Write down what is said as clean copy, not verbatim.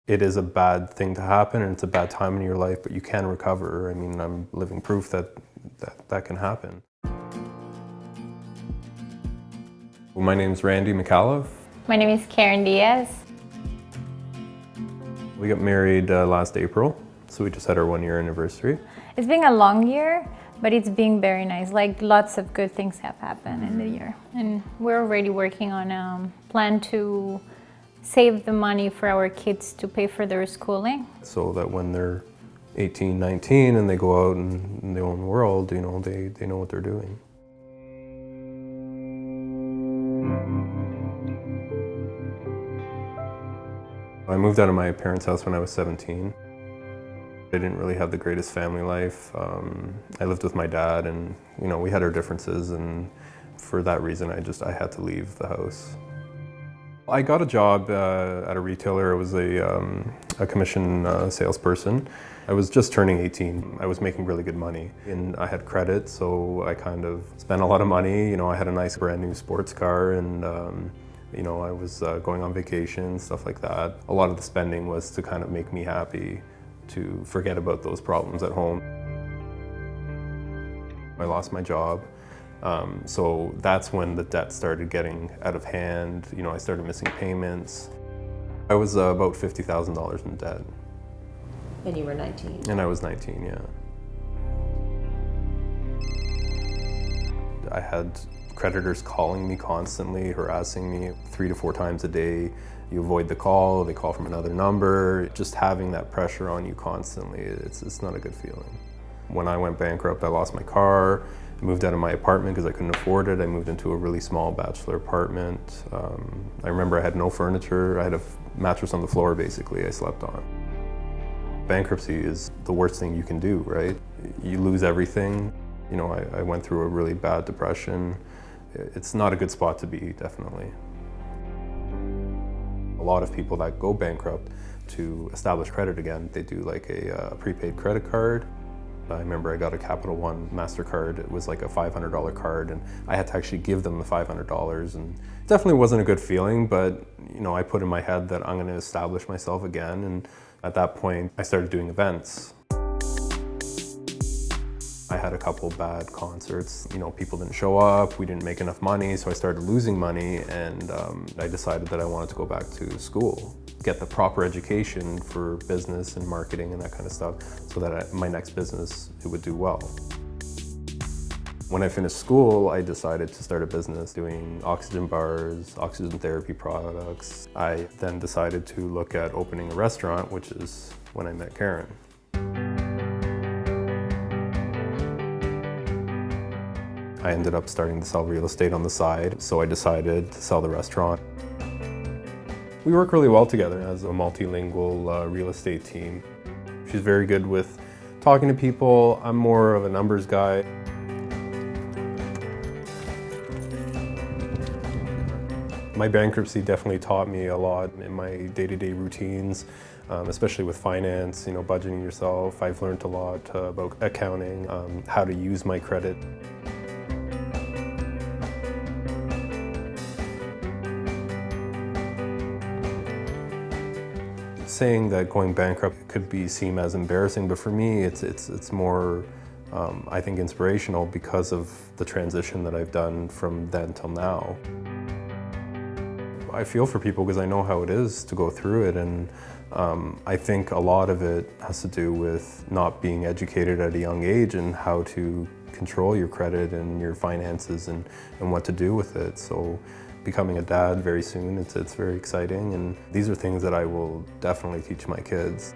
It is a bad thing to happen and it's a bad time in your life, but you can recover. I mean, I'm living proof that can happen. Well, my name's Randy Micallef. My name is Karen Diaz. We got married last April, so we just had our 1-year anniversary. It's been a long year, but it's been very nice. Like, lots of good things have happened in the year. And we're already working on a plan to save the money for our kids to pay for their schooling. So that when they're 18, 19 and they go out in their own world, you know, they know what they're doing. I moved out of my parents' house when I was 17. I didn't really have the greatest family life. I lived with my dad and, you know, we had our differences, and for that reason I had to leave the house. I got a job at a retailer. I was a commission salesperson. I was just turning 18. I was making really good money and I had credit, so I kind of spent a lot of money. You know, I had a nice brand new sports car and you know, I was going on vacation, stuff like that. A lot of the spending was to kind of make me happy, to forget about those problems at home. I lost my job. So that's when the debt started getting out of hand. You know, I started missing payments. I was about $50,000 in debt. And you were 19? And I was 19, yeah. I had creditors calling me constantly, harassing me 3 to 4 times a day. You avoid the call, they call from another number. Just having that pressure on you constantly, it's not a good feeling. When I went bankrupt, I lost my car. I moved out of my apartment because I couldn't afford it. I moved into a really small bachelor apartment. I remember I had no furniture. I had a mattress on the floor, basically, I slept on. Bankruptcy is the worst thing you can do, right? You lose everything. You know, I went through a really bad depression. It's not a good spot to be, definitely. A lot of people that go bankrupt to establish credit again, they do like a prepaid credit card. I remember I got a Capital One MasterCard. It was like a $500 card, and I had to actually give them the $500, and it definitely wasn't a good feeling, but you know, I put in my head that I'm going to establish myself again, and at that point I started doing events. I had a couple bad concerts. You know, people didn't show up, we didn't make enough money, so I started losing money, and I decided that I wanted to go back to school, get the proper education for business and marketing and that kind of stuff, so that my next business, it would do well. When I finished school, I decided to start a business doing oxygen bars, oxygen therapy products. I then decided to look at opening a restaurant, which is when I met Karen. I ended up starting to sell real estate on the side, so I decided to sell the restaurant. We work really well together as a multilingual real estate team. She's very good with talking to people. I'm more of a numbers guy. My bankruptcy definitely taught me a lot in my day-to-day routines, especially with finance, you know, budgeting yourself. I've learned a lot about accounting, how to use my credit. Saying that going bankrupt could be seen as embarrassing, but for me it's more, I think, inspirational because of the transition that I've done from then till now. I feel for people because I know how it is to go through it, and I think a lot of it has to do with not being educated at a young age and how to control your credit and your finances and what to do with it. So becoming a dad very soon, it's very exciting, and these are things that I will definitely teach my kids.